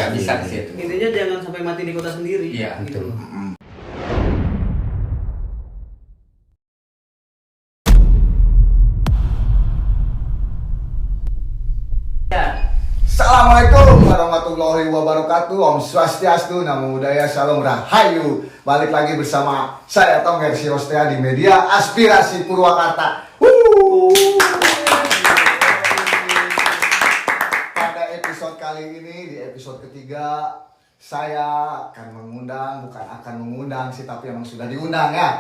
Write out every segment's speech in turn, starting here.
Ya bisa di situ. Intinya jangan sampai mati di kota sendiri. Iya gitu. Assalamualaikum warahmatullahi wabarakatuh. Om Swastiastu, Namo Buddhaya, Salam Rahayu. Balik lagi bersama saya Tongger Sirostea di media Aspirasi Purwakarta. Pada episode kali ini, di episode ketiga, saya akan mengundang sih, tapi emang sudah diundang ya,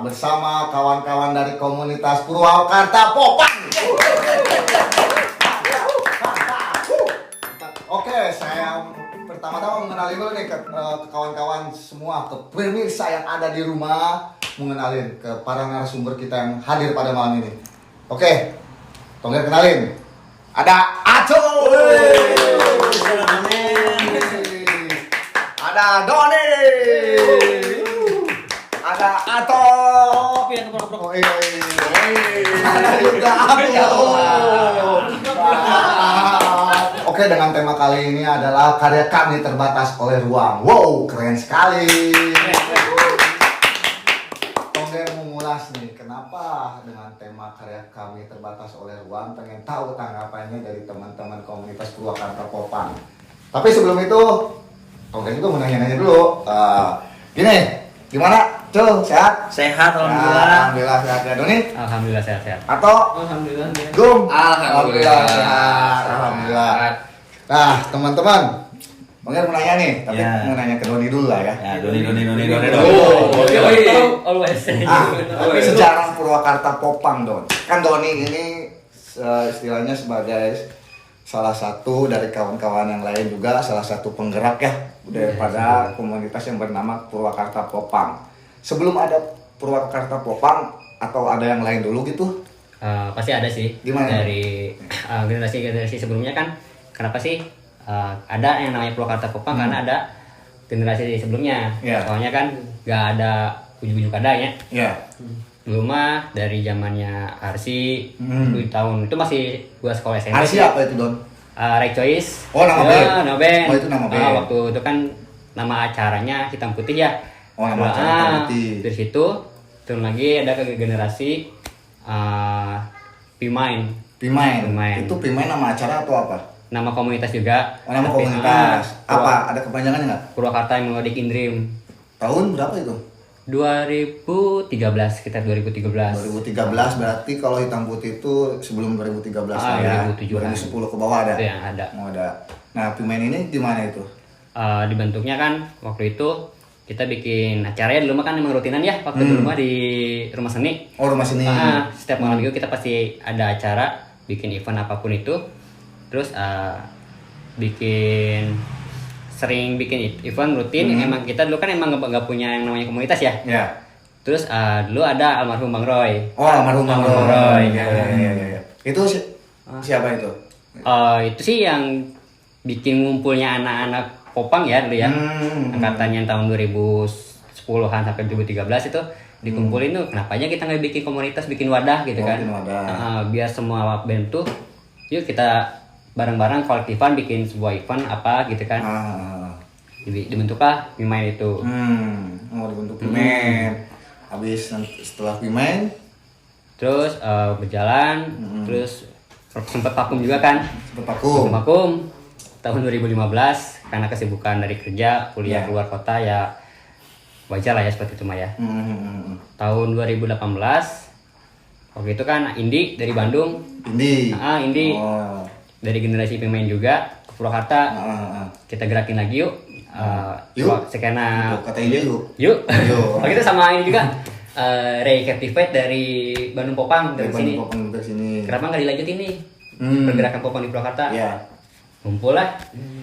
bersama kawan-kawan dari komunitas Purwakarta Popang. Oke, saya pertama-tama mengenali dulu nih ke kawan-kawan semua, ke pemirsa yang ada di rumah, mengenalin ke para narasumber kita yang hadir pada malam ini. Oke, Tongger kenalin. Ada Aco. Ada Doni. Ada Ato. Oh, iya. Ada juga Ato. Oke, dengan tema kali ini adalah karya kami terbatas oleh ruang. Wow, keren sekali. Tongger mau ngulas nih, kenapa dengan tema karya kami terbatas oleh ruang? Pengen tahu tanggapannya dari teman-teman komunitas Purwakarta Popang. Tapi sebelum itu, Tongger juga mau nanya-nanya dulu. Gini, gimana? Cul, sehat? Sehat, alhamdulillah. Ya, alhamdulillah sehat ya. Doni? Alhamdulillah sehat-sehat. Atau? Alhamdulillah. Gum? Alhamdulillah sehat. Alhamdulillah. Nah, teman-teman, Tongger mau nanya nih, tapi Ya. mau nanya ke Doni dulu lah ya. Ya, Doni. Always. Tapi sejarah Purwakarta Popang, Don. Kan Doni ini istilahnya sebagai salah satu dari kawan-kawan yang lain juga, salah satu penggerak ya daripada komunitas yang bernama Purwakarta Popang. Sebelum ada Purwakarta Popang, atau ada yang lain dulu gitu? Pasti ada sih. Gimana? Dari generasi sebelumnya kan, kenapa sih ada yang namanya Purwakarta Popang? Karena ada generasi sebelumnya. Iya. Soalnya kan nggak ada ujuk-ujuk ada ya. Iya. Dulu mah dari zamannya Arsi, dulu tahun itu masih gua sekolah SMP. Arsi apa itu, Don? Right Choice. Oh, nama Ya, band. nama band. Oh, itu nama band. Waktu itu kan nama acaranya Hitam Putih ya. Oh, nama acara Hitam Putih. Dari situ turun lagi ada ke generasi Pimain. Pimain. Pimain. Itu Pimain nama acara atau apa? Nama komunitas juga. Oh, nama Tapi, komunitas. Apa? Ada kepanjangannya nggak? Purwakarta Melodic in Dream. Tahun berapa itu? 2013, sekitar 2013. 2013 berarti kalau Hitam Putih itu sebelum 2013 lah ya. 2007-an. 2010 ke bawah ada. Itu yang ada. Oh, ada. Nah, Pimain ini gimana itu? Dibentuknya kan waktu itu kita bikin acaranya dulu mah kan emang rutinan ya waktu dulu mah di rumah seni. Oh, rumah seni. Setiap malam minggu kita pasti ada acara bikin event apapun itu. Terus sering bikin event rutin. Emang kita dulu kan emang nggak punya yang namanya komunitas ya. Ya. Terus dulu ada almarhum Bang Roy. Oh, almarhum Bang Almarhum Roy. Roy. Ya. Itu siapa itu? Itu sih yang bikin ngumpulnya anak-anak Popang ya dulu ya. Angkatannya tahun 2010-an sampai 2013 itu dikumpulin tuh. Kenapa aja kita nggak bikin komunitas, bikin wadah gitu kan? Bikin wadah. Biar semua band tuh, yuk kita bareng-bareng kolektifan bikin sebuah event apa gitu kan? Dibentuklah Pimain itu. Mau dibentuk Pimain. Habis setelah Pimain, Terus berjalan, terus sempet vakum juga kan? sempet vakum. Vakum tahun 2015 karena kesibukan dari kerja, kuliah keluar kota ya wajar lah ya seperti itu mah ya. Tahun 2018 waktu itu kan Indi dari Bandung. Indi. Indi Oh. dari generasi pemain juga ke Purwakarta. Kita gerakin lagi yuk. Yuk. Skena Kata Indi yuk. Yuk. Yuk. Waktu itu sama ini juga Ray Captivate dari Bandung Popang dari sini. Popang dari sini. Kenapa nggak dilanjutin nih pergerakan Popang di Purwakarta? Iya. Kumpul lah,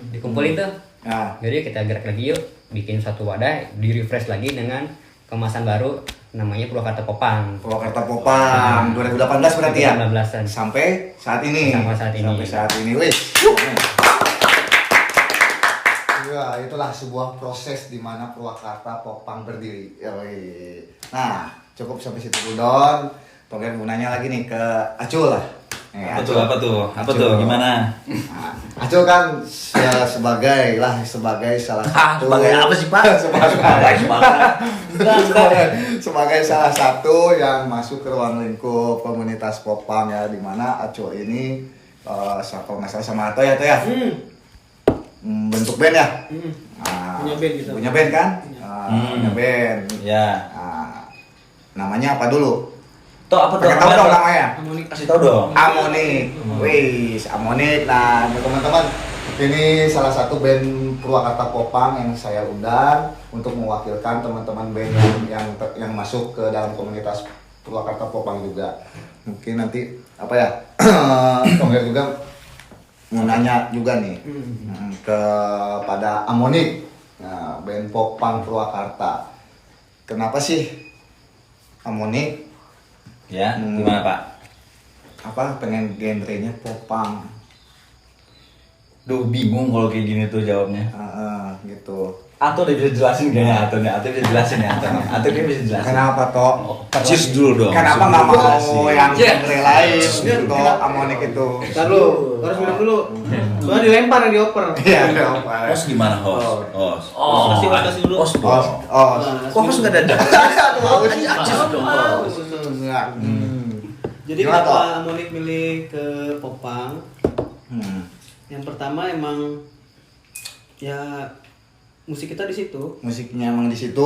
dikumpulin tuh. Nah, Jadi kita gerak lagi yuk, bikin suatu wadah, di refresh lagi dengan kemasan baru namanya Purwakarta Popang. Purwakarta Popang 2018 berarti ya? 2018-an. Sampai saat ini. Sampai saat ini. Sampai saat ini. Wih. Ya, itulah sebuah proses di mana Purwakarta Popang berdiri. Nah, cukup sampai situ dulu, Don. Tongger mau nanya lagi nih ke Acul lah. Apa tuh? Gimana? Aco kan sebagai salah satu. Sebagai apa sih, Pak? sebagai salah satu yang masuk ke ruang lingkup komunitas Popang ya, di mana Aco ini kalau nggak salah sama Ato ya. Bentuk band ya. Punya band gitu. Punya band kan? Punya band. Ya. Namanya apa dulu? Apa Pakai tahu dong namanya? Amonik. Kasih tau dong. Amonik. Wis, Amonik. Nah, teman-teman, ini salah satu band Purwakarta Popang yang saya undang untuk mewakilkan teman-teman band yang masuk ke dalam komunitas Purwakarta Popang juga. Mungkin nanti apa ya? Tongger juga mau nanya juga nih kepada Amonik, nah, band Popang Purwakarta. Kenapa sih Amonik? Ya, gimana Pak? Apa pengen genrenya Popang? Duh, bingung kalau kayak gini tuh jawabnya. Gitu. Atau udah bisa jelasin kayaknya Atau bisa jelasin ya Atau dia bisa jelasin. Kenapa toh? Cheers dulu dong. Kenapa nggak mau yang Yeah. genre lain? Gitu, Amonik itu. Ntar lu, harus minum dulu. Soalnya dilempar yang dioper. Iya, apa? Host gimana host? Host. Kasih dulu. Host dong. Kok host nggak ada? Jadi Gimana, kenapa Tok? Amonik milih ke Popang? Yang pertama emang ya musik kita di situ. Musiknya emang di situ.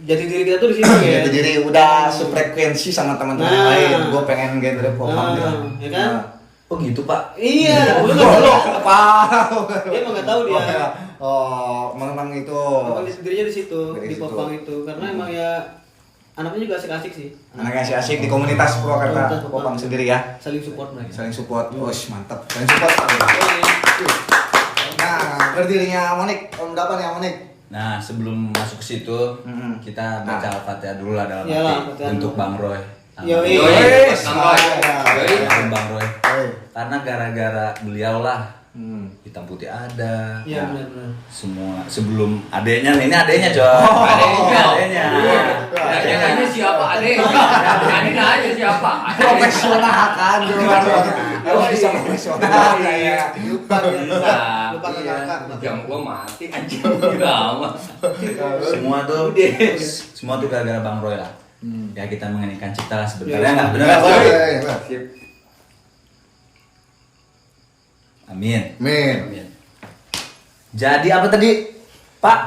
Jati diri kita tuh di situ ya. Jadi udah sefrekuensi sama teman-teman yang lain. Gue pengen genre Popang gitu. Ya kan? Oh gitu Pak. Iya, lu nggak tahu. Dia emang nggak tahu dia. Memang itu. Popang di dirinya di situ, Dari di situ. Popang itu. Karena emang ya anaknya juga asik-asik sih. Anaknya asik di komunitas Purwakarta Komunitas Popang. Popang sendiri ya. Saling support mereka. Saling support. Mantap. Saling support. Nah, berdirinya Amonik tahun berapa nih Amonik? Nah sebelum masuk ke situ kita baca Al-Fatihah dulu lah dalam Iyalah, hati Al-Fatihah untuk dulu. Bang Roy. Yoi. Bang Roy. Karena gara-gara beliau lah hitam putih ada. Iya benar-benar. Semua sebelum adenya nih, ini adenya coy. Adenya. Adanya siapa? Adanya aja siapa? Profesional kan, harus bisa profesional kayak Lupa kakak. Jam gua mati anjing drama. Semua tuh gara-gara Bang Roy lah. Ya kita mengeningkan cipta lah sebentar. Iya, Ya nggak benar Iya, nggak? boleh. Amin. Min. Jadi apa tadi, Pak?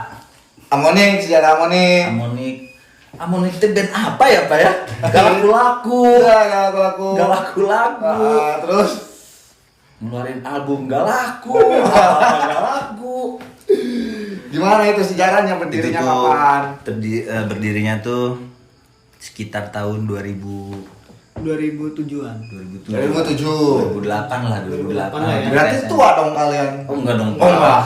Amonik, sejarah Amonik. Amonik itu band apa ya, Pak ya? Gak laku-laku. Gak laku. Terus Ngeluarin album gak laku. Gak laku. gimana itu sejarahnya berdirinya kapan? Berdirinya tuh sekitar tahun 2000 2007-an. 2007. 2008 lah, 2008. lah ya. Berarti tua dong kalian. Oh enggak dong. Oh, enggak.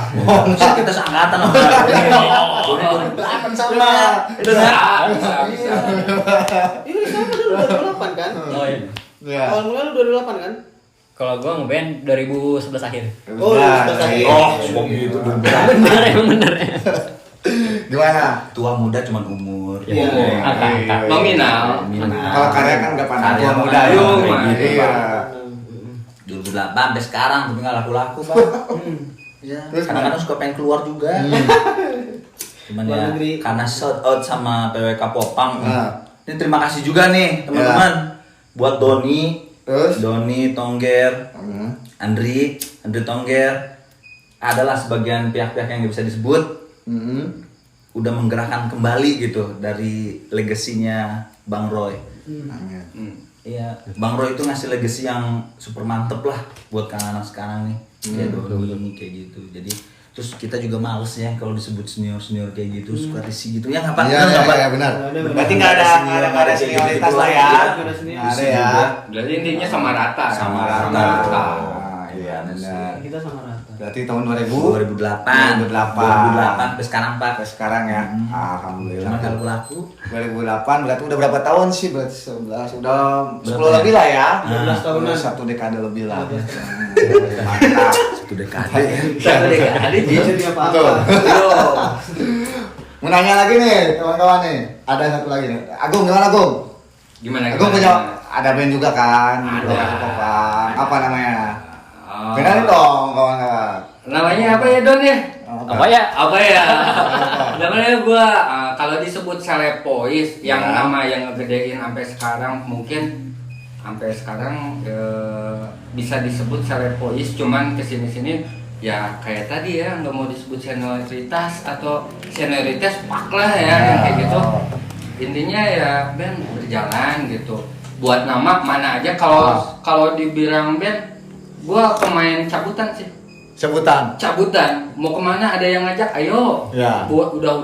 Kita seangkatan sama. 2008 sama. Itu kan? Bisa. Iya sama dulu 2008 kan? Oh iya. Iya. Awal mulanya lu 2008 kan? Kalau gua ngeband 2011 akhir. Oh, Nah, 2011 akhir. iya. semua gitu. Bener emang bener. Gimana? Tua muda cuman umur. Iya. Angka. Nominal. Kalau karya kan gak pandang Karya tua muda mah ya. Yung, Gitu, iya. Pak. 2008 sampai sekarang tapi nggak laku-laku Pak. Iya. Terus Kadang-kadang suka pengen keluar juga. Cuman Luar ya negeri. karena shout out sama PWK Popang. Nah. Ini terima kasih juga nih teman-teman buat Doni, Terus? Tongger, Andri Tongger. Adalah sebagian pihak-pihak yang nggak bisa disebut. Udah menggerakkan kembali gitu dari legasinya Bang Roy. Iya, Bang Roy itu ngasih legacy yang super mantep lah buat anak-anak sekarang nih. Ya Doni kayak gitu. Jadi terus kita juga males ya kalau disebut senior kayak gitu, suka risih gitu ya nggak apa-apa. Iya, nggak apa- iya, benar. Ada, Berarti nggak ada senioritas lah ya. Nggak ada senior. Nggak ada ya. Berarti intinya sama rata. Sama rata. Ah, iya benar. Kita sama rata. Berarti tahun 2000 2008 sampai sekarang Pak. sampai sekarang ya. Alhamdulillah. Cuma kalau laku 2008 berarti udah berapa tahun sih? Berarti 11 udah 10 Berapa ya? lebih lah ya. 12 tahunan. Udah satu dekade lebih lah. 12 Mantap. satu dekade ya. Ada jadi apa-apa. Betul. Mau nanya lagi nih kawan-kawan nih. Ada satu lagi nih. Agung gimana Agung? Gimana? Agung punya ada band juga kan di Ada. Purwakarta Popang. Apa namanya? Oh. Kenalin dong kawan-kawan. Namanya apa ya Don ya? Apa ya? Apa ya? Namanya gua kalau disebut Selepois yang Ya. nama yang ngegedein sampai sekarang mungkin sampai sekarang bisa disebut Selepois, cuman kesini-sini ya kayak tadi ya nggak mau disebut senioritas atau senioritas pak lah ya yang kayak gitu. Intinya ya band berjalan gitu. Buat nama mana aja kalau dibilang band, gua pemain cabutan sih. Cabutan, mau kemana ada yang ngajak, ayo. Ya. Udah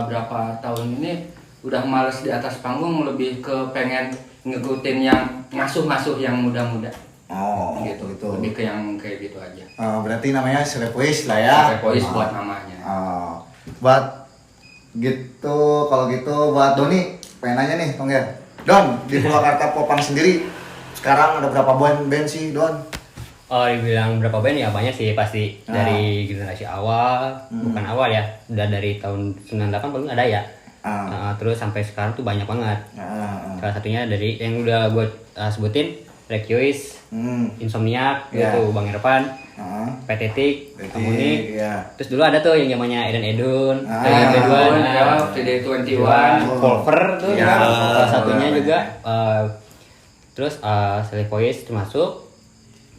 berapa tahun ini udah males di atas panggung, lebih ke pengen ngikutin yang ngasuh-ngasuh yang muda-muda. Oh, Gitu. Lebih ke yang kayak gitu aja. Berarti namanya Selepois lah ya. Selepois buat namanya. Buat gitu, kalau gitu buat Doni, pengen nanya nih, Tongger. Don, di Purwakarta Popang sendiri sekarang ada berapa band sih, Don? Oh, dibilang berapa band ya banyak sih pasti dari generasi awal, bukan awal ya, udah dari tahun 98 paling ada ya. Terus sampai sekarang tuh banyak banget. Salah satunya dari yang udah gue sebutin, Requiois, Insomniac, Ya. itu Bang Irfan, Petetik, Amonik. Terus dulu ada tuh yang namanya Edun, Kedua, Kedua, VD21. Volver tuh Ya, juga, salah satunya banyak. juga. Terus Selepois termasuk.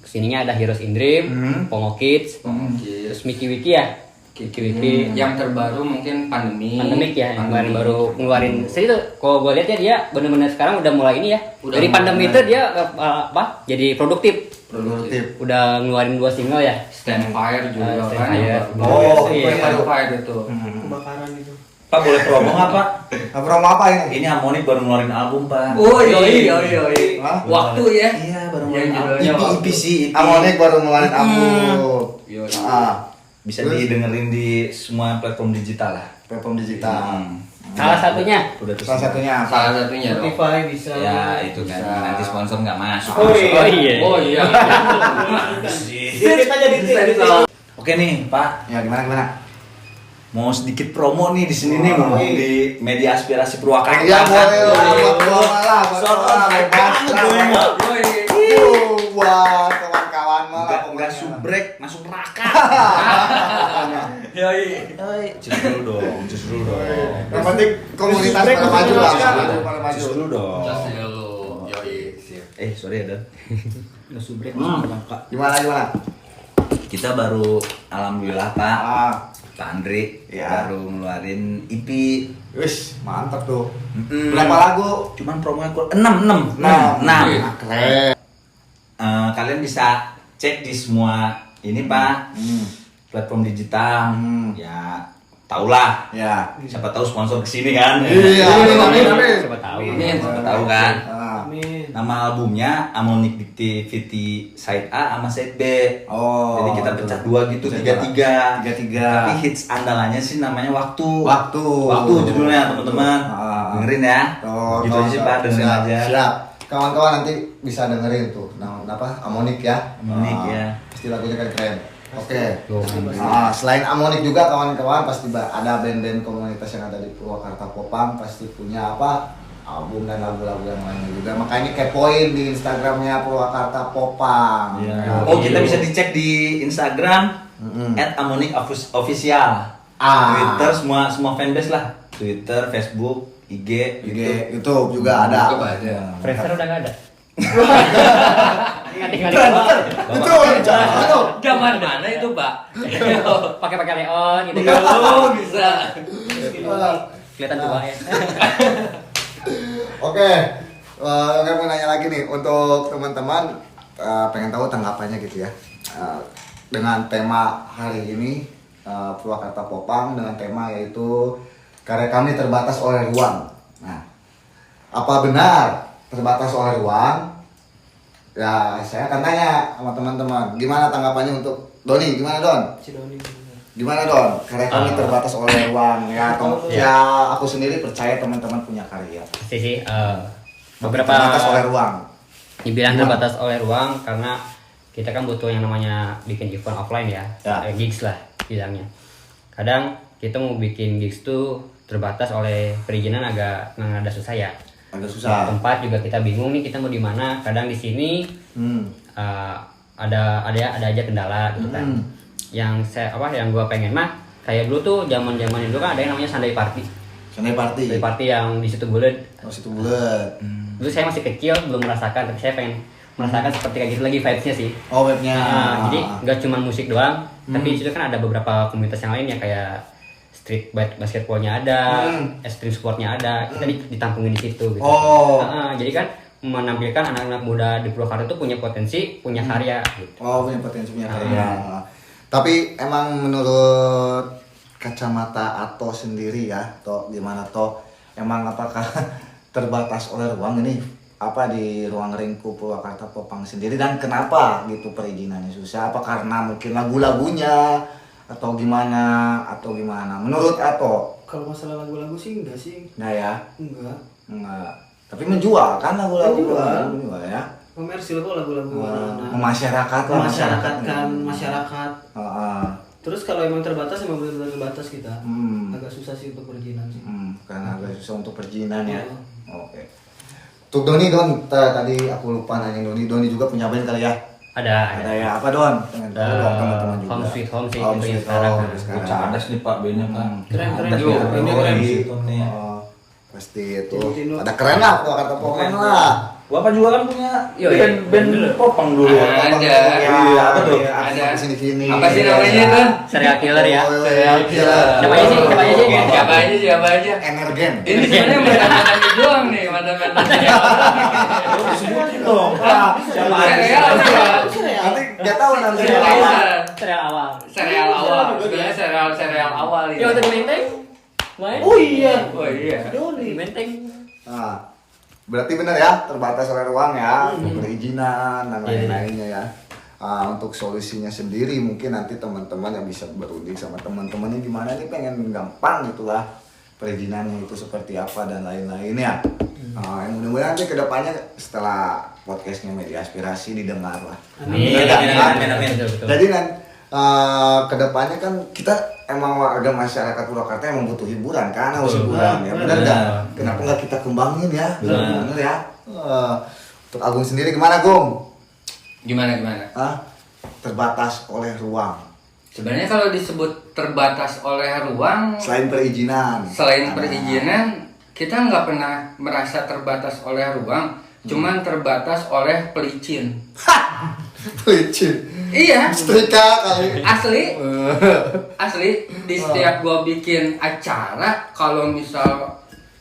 Kesininya ada Heroes in Dream, Pongo Kids, terus Mickey Wiki ya. Mickey Wiki. Yang terbaru mungkin pandemik Ya, yang kemarin baru ngeluarin. Jadi tuh, kalau gue lihat ya dia bener-bener sekarang udah mulai ini ya. Udah Dari mulai. pandemi itu dia jadi produktif. Produktif. Udah ngeluarin 2 single ya. Stand Fire juga Stand kan. Fire. Oh, Iya. Stand Fire itu. Kebakaran itu. Pak boleh promo nggak Pak? Promo apa ini? Ini Amonik baru ngeluarin album Pak. Oh iya. Hah? Waktu ya. Iya baru Yang ngeluarin album. judulnya EP Waktu. sih. EP. Amonik baru ngeluarin album. Iya. Bisa Terus? didengerin di semua platform digital lah. Platform digital. Salah satunya. Udah terus. Salah satunya apa? Salah satunya dong. Spotify bisa. Ya itu kan Bisa. nanti sponsor nggak masuk. Oh iya. Oh iya. Oh iya. Dikit aja dikit. Oke nih Pak, Ya gimana? mau sedikit promo nih di sini nih ngomong di media aspirasi Purwakarta. Iya boleh lah, buat Shout out bebas banget gue mah. buat kawan-kawan malah Enggak subrek, masuk neraka. Yoi. Justru dong. Yang penting komunitas pada maju lah, pada maju. Justru dong. Just lu. Yoi. Sip. Sorry ya Dan. Nggak subrek masuk neraka. Gimana? Kita baru alhamdulillah Pak, Pak Andri Ya. baru ngeluarin EP. Wis, mantap tuh. Mm-mm. Berapa lagu? Cuman promonya 6. Keren. Kalian bisa cek di semua ini Pak, platform digital. Ya, taulah. Ya. Siapa tahu sponsor kesini kan? Iya, amin. Siapa tahu. Amin. Siapa tahu kan? Amin. Nama albumnya Amonik Dictivity Side A sama Side B. Oh. Jadi kita pecah dua gitu, tiga. Tapi hits andalannya sih namanya Waktu. Waktu judulnya teman-teman. Dengerin ya. Gitu aja sih Pak, dengerin Siap, aja. Siap. Kawan-kawan nanti bisa dengerin tuh. Amonik ya. Amonik ya. Pasti lagunya keren. Oke. Selain Amonik juga kawan-kawan pasti ada band-band komunitas yang ada di Purwakarta Popang pasti punya album dan lagu-lagu yang lainnya juga. Makanya kepoin di Instagramnya Purwakarta Popang. Ya. Oh, kita bisa dicek di Instagram @amonikofficial. Twitter semua fanbase lah. Twitter, Facebook, IG, YouTube juga ada. YouTube ada. Friendster udah nggak ada. Itu. Zaman mana itu, Pak? Pakai neon gitu. Oh, bisa. Kelihatan tua ya. Oke, nggak mau nanya lagi nih untuk teman-teman pengen tahu tanggapannya gitu ya dengan tema hari ini Purwakarta Popang dengan tema yaitu karya kami terbatas oleh ruang. Nah, apa benar terbatas oleh ruang? Ya, saya akan tanya sama teman-teman. Gimana tanggapannya untuk Doni? Gimana Don? Cidoni. Gimana Don? Karya kami terbatas oleh ruang ya. Ya, aku sendiri percaya teman-teman punya karya. Sih beberapa Terbatas oleh ruang. dibilang Gimana? terbatas oleh ruang karena kita kan butuh yang namanya bikin event offline ya, Ya. gigs lah bilangnya. Kadang kita mau bikin gigs tuh terbatas oleh perizinan agak ada susah ya. Agak susah. Tempat juga kita bingung nih kita mau di mana. Kadang di sini ada aja kendala gitu kan. Yang gua pengen mah kayak dulu tuh zaman dulu kan ada yang namanya Sunday Party. Sunday Party Yang di situ bulat. Oh, situ bulat. Dulu saya masih kecil belum merasakan, tapi saya pengen merasakan seperti kayak gitu lagi vibes-nya sih. Oh, webnya. Jadi nggak cuma musik doang, tapi di situ kan ada beberapa komunitas yang lain ya kayak street basketballnya ada, extreme sportnya ada, kita ditampungin di situ gitu. Oh. Jadi kan menampilkan anak-anak muda di Purwakarta itu punya potensi, punya karya gitu. Oh, punya potensi, punya karya. Tapi emang menurut kacamata Ato sendiri ya, Toh gimana Toh? Emang apakah terbatas oleh ruang ini apa di ruang lingkup Purwakarta Popang sendiri, dan kenapa gitu perizinannya susah? Apa karena mungkin lagu-lagunya atau gimana menurut Ato? Kalau masalah lagu-lagu sih enggak sih. Nah ya, Enggak. tapi menjual kan lagu-lagu Menjual. ya, Komersil kok lagu-lagu anak-anak. Memasyarakatkan masyarakat. Terus kalau emang terbatas emang benar-benar terbatas kita. Agak susah sih untuk perizinan sih. Karena agak susah untuk perizinan ya. Iya. Oke. Untuk Doni tadi aku lupa nanya Doni juga punya band kali ya? Ada. Ada ya, apa Don? Pengen tahu dong teman-teman juga. Home Sweet Home sih Home gitu Sweet yang sekarang. Home. Cadas nih Pak bandnya kan. Keren. Cadas Yo, ya. ini Keren keren. situ nih. Oh, pasti itu. Tino. Ada keren lah Purwakarta Popang lah. Bapak juga kan punya Iya, band popang dulu. Ada. Iya, apa tuh? Ada. Sini-sini. Apa sih namanya itu? Serial killer ya. Serial killer. Siapa aja sih? Siapa aja? Energen. Ini sebenarnya mantan-mantan doang nih, mantan-mantan. Sebutin dong. Siapa aja? Nanti nggak tahu nanti. Serial awal. Serial awal. Sebenarnya serial awal ini. Yang waktu di Menteng? Main? Oh iya. Oh iya. Di Menteng. Nah, berarti benar ya, terbatas oleh ruang ya, perizinan dan lain-lainnya ya. Untuk solusinya sendiri mungkin nanti teman-teman yang bisa berunding sama teman-temannya gimana nih, pengen gampang gitulah perizinannya itu seperti apa dan lain-lainnya. Yang mudah-mudahan nanti kedepannya setelah podcastnya Media Aspirasi didengar lah. Amin. Betul. Jadi kedepannya kan kita emang warga masyarakat Purwakarta emang butuh hiburan kan, harus hiburan ya, benar nggak? Kenapa nggak kita kembangin ya? Benar ya. Untuk Agung sendiri gimana Gung? Gimana? Terbatas oleh ruang. Sebenarnya kalau disebut terbatas oleh ruang, Selain perizinan, kita nggak pernah merasa terbatas oleh ruang, cuman terbatas oleh pelicin. pelicin. Iya. Setrika kali. Asli di setiap gua bikin acara, kalau misal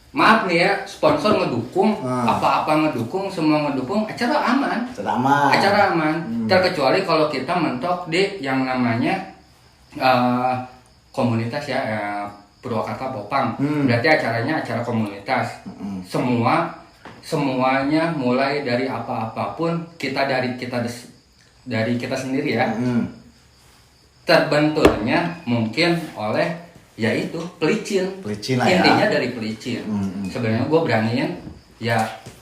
maaf nih ya, sponsor ngedukung, apa-apa ngedukung, semua ngedukung, acara aman. Acara aman. Terkecuali kalau kita mentok di yang namanya komunitas ya, Purwakarta Popang. Berarti acaranya acara komunitas. Semuanya mulai dari apa-apapun dari kita sendiri ya. Terbenturnya mungkin oleh yaitu pelicin lah ya. Intinya dari pelicin. Sebenarnya gue beraniin ya,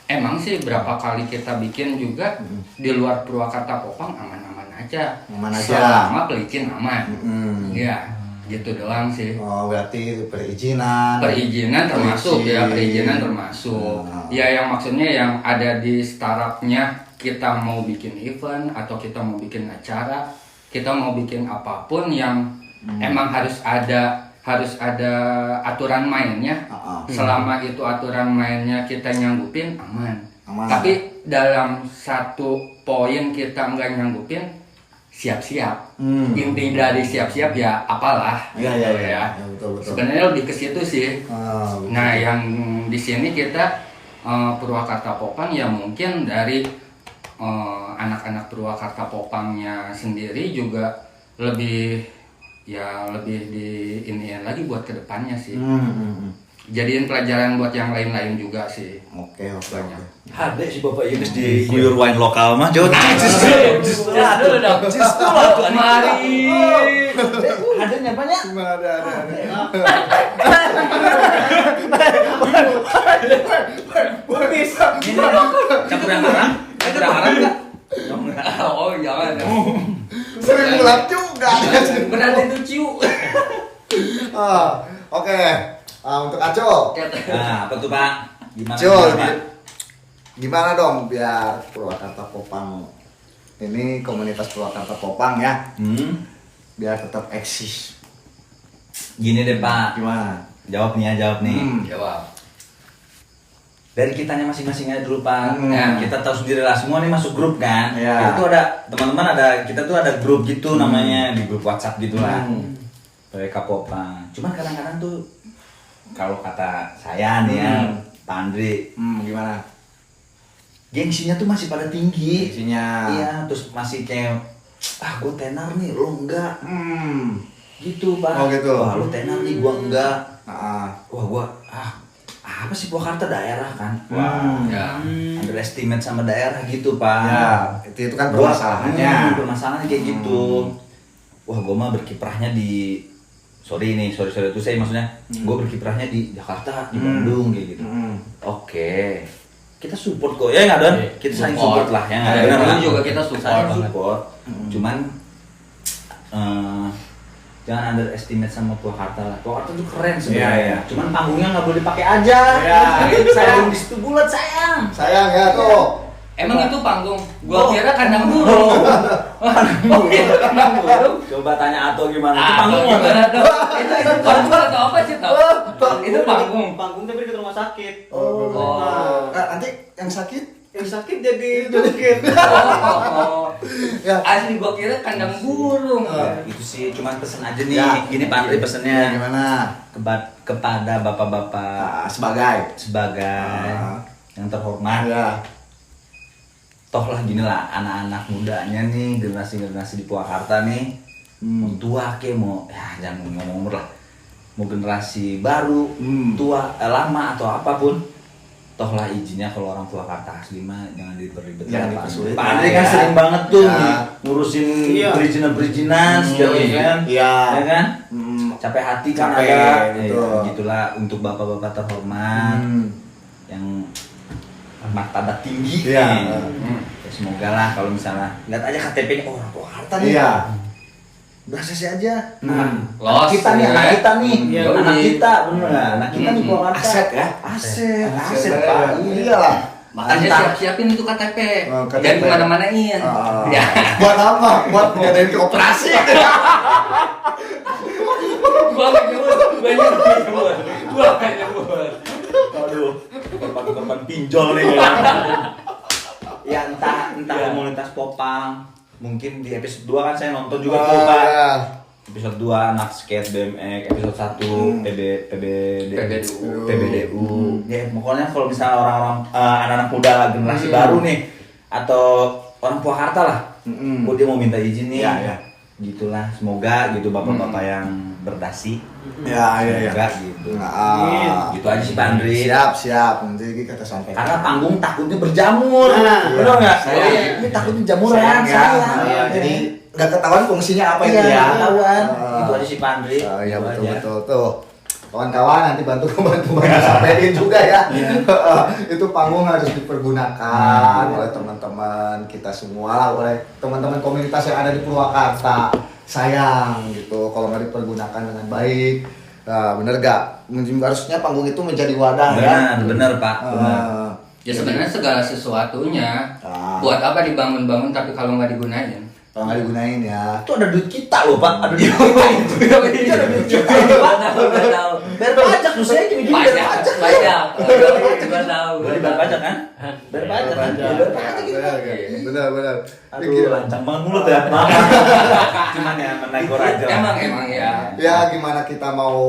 emang sih berapa kali kita bikin juga di luar Purwakarta Popang aman-aman aja. Selama pelicin aman. Ya gitu doang sih. Oh, berarti perizinan termasuk ya, perizinan termasuk. Ya yang maksudnya yang ada di startupnya, kita mau bikin event atau kita mau bikin acara, kita mau bikin apapun yang emang harus ada aturan mainnya. Selama itu aturan mainnya kita nyanggupin, aman. Tapi dalam satu poin kita nggak nyanggupin, siap-siap. Inti dari siap-siap ya apalah. Iya, betul. Sebenarnya lebih ke situ sih. Nah, yang di sini kita Purwakarta Popang ya mungkin dari anak-anak Purwakarta Popangnya sendiri juga lebih di iniin lagi buat kedepannya sih. Jadiin pelajaran buat yang lain-lain juga sih. Oke. Ada si Bapak Yunus di guyur wine lokal mah, Jod. Justru dong. Mari. Adanya banyak. Ada. Campur yang haram enggak? Oh jangan. Sering gelap juga. Berarti itu ciu. Oke. Untuk Aco. Nah, apa tuh Pak? Gimana? Cul, gimana dong biar Purwakarta Popang ini komunitas Purwakarta Popang ya, biar tetap eksis. Gini deh Pak, Gimana? jawab nih. Jawab. Dari kitanya masing-masing aja dulu Pak. Ya. Kita tahu sendiri lah, semua nih masuk grup kan. Ya. Itu ada teman-teman, kita tuh ada grup gitu namanya, di grup WhatsApp gitu lah. PWK Popang. Cuman kadang-kadang tuh kalau kata saya nih ya, Pak Andri, Gimana? gengsinya tuh masih pada tinggi. Isinya. Iya, terus masih kayak gue tenar nih, lo enggak. Gitu Pak. Oh, gitu. Wah, lu tenar nih, gua enggak. Nah, Wah, apa sih Purwakarta daerah kan? Wah, Ya. underestimate sama daerah gitu Pak. ya, itu kan permasalahannya. Permasalahannya kayak gitu. Wah, gua mah berkiprahnya di sorry itu saya maksudnya gua berkiprahnya di Jakarta, di Bandung kayak gitu. Oke. Kita support kok ya nggak Don? Kita saling support lah ya nggak? Dari Benar dulu lah. juga kita support Saling banget. support. Cuman jangan underestimate sama Purwakarta lah. Purwakarta tuh keren sebenarnya. Iya. Cuman panggungnya nggak boleh dipakai aja. Iya. Sayang di situ bulat sayang. sayang ya tuh. Emang itu panggung? Gua kira kandang burung. Oh, itu kandang burung. Coba tanya Ato gimana? Itu Ah, panggung gimana apa? tuh? Itu panggung atau apa sih tau? Itu panggung. Panggung tapi dekat rumah sakit. Oh. Nanti yang sakit? Yang sakit jadi joget. Oh. Ya. Asli gua kira kandang burung. Ya, itu sih cuman pesen aja nih. Ya. Gini Pak Andri pesennya Gimana? kepada bapak-bapak Sebagai. sebagai yang terhormat. Ya. Toh lah gini lah, anak-anak mudanya nih, generasi-generasi di Purwakarta nih, mau tua ke mau ya jangan ngomong umur lah, mau generasi baru, tua, lama atau apapun, toh lah izinnya kalau orang Purwakarta asli mah jangan diperibet. Jangan Pak dipersulit. Pak Andri kan sering banget tuh Ya. ngurusin Iya. perizinan setiap event, Iya. ya kan? Capek hati kan Capek, ada, betul. gitulah untuk bapak-bapak terhormat yang martabat tinggi. Iya. nih. Ya, semoga lah kalau misalnya lihat aja KTP-nya orang Purwakarta nih. Iya. Berasa aja. Los, Kita nih, ya. anak kita nih, Iya, anak bener. kita, bener nggak? Anak kita nih Purwakarta. Aset ya? Aset Pak. Iyalah. Makanya siap-siapin itu KTP. Oh, KTP. Jangan kemana-manain. Ya. Buat apa? Buat ngadain ke operasi. Gua nggak nyebut. Gua nggak nyebut. Aduh, korban pinjol nih. Ya entah komunitas Popang. Mungkin di episode 2 kan saya nonton juga tuh Pak. Iya. Episode 2 anak skate BMX, episode 1 PBDU. Ya pokoknya kalau misalnya orang-orang anak-anak muda generasi baru nih atau orang Purwakarta lah, kok dia mau minta izin nih. Ya. Gitulah, semoga gitu bapak-bapak yang berdasi. Ya. Semoga gitu. Nah, Gitu aja sih Pak Andri. Siap. Nanti kita sampaikan. Karena panggung takutnya berjamur. Nah, bener nggak? sayang. Ini takutnya jamuran. Sayang ya. Sayang. Iya, jadi nggak ketahuan fungsinya apa Iya, itu ya. ketahuan. Ah. Itu aja sih Pak Andri. Iya Itu aja. betul tuh. Kawan-kawan nanti bantu sampein juga ya. Itu panggung harus dipergunakan oleh teman-teman kita semua lah, oleh teman-teman komunitas yang ada di Purwakarta. Sayang gitu kalau nggak dipergunakan dengan baik. Nah, bener gak? Harusnya panggung itu menjadi wadah ya. Benar Pak. Benar. Ya sebenarnya segala sesuatunya Ah. buat apa dibangun-bangun tapi kalau nggak digunain. Kalau nggak digunain ya. Itu ada duit kita loh Pak. Ada duit kita. Itu ada duit kita. Gua tahu. Bayar pajak tuh saya gini-gini bayar pajak. Gua tahu. Boleh bayar pajak kan? Bayar pajak kan? Bayar pajak gitu. Benar. Aduh, lancang banget mulut ya. Maaf. Cuman ya menegur aja. Emang ya. Ya gimana kita mau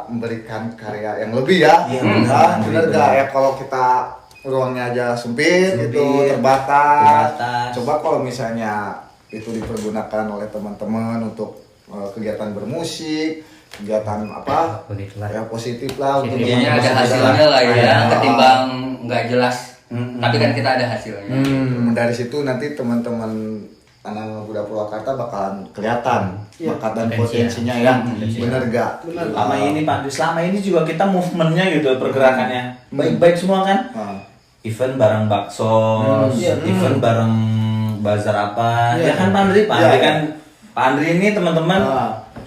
memberikan karya yang lebih ya? Iya, benar. benar. Benar gak ya kalau kita ruangnya aja sempit Sempit, gitu, terbatas. terbatas. Coba kalau misalnya itu dipergunakan oleh teman-teman untuk kegiatan bermusik, kegiatan apa? Positif lah. Ya positif lah untuk Intinya ada teman-teman hasilnya lah ya, Ah. ketimbang nggak jelas. Tapi kan kita ada hasilnya. Dari situ nanti teman-teman anak muda Purwakarta bakalan kelihatan bakat dan potensinya ya. Bener gak? Selama ini Pak, selama ini juga kita movementnya gitu, pergerakannya baik-baik semua kan. Event bareng bakso, event bareng bazar apa, ya kan Pak Andri? Pak Andri kan, Pak Andri ini teman-teman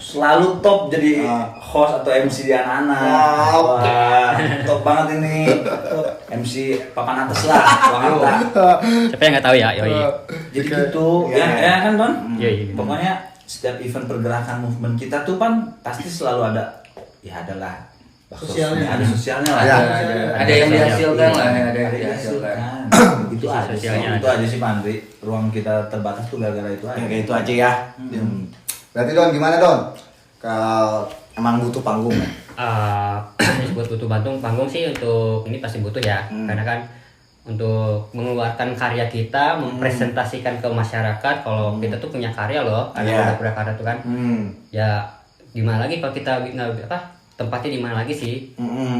selalu top jadi host atau MC di anak-anak. Wah, top banget ini. MC papan atas lah, Purwakarta. Siapa yang nggak tahu ya, yoi. Jadi gitu, ya kan Don? Iya. Pokoknya setiap event pergerakan movement kita tuh kan pasti selalu ada, ya adalah Sosialnya. ada sosialnya lah. Ada yang dihasilkan lah, ada yang dihasilkan. Itu aja sih, sosialnya itu aja sih Pak Andri. Ruang kita terbatas tuh gara-gara itu aja. Ya kayak itu aja ya. Berarti Don gimana Don? Emang butuh panggung ya? Disebut butuh panggung sih untuk ini pasti butuh ya, karena kan untuk mengeluarkan karya kita, mempresentasikan ke masyarakat kalau kita tuh punya karya loh, ada Purwakarta tuh kan. Ya gimana lagi kalau kita tempatnya di mana lagi sih?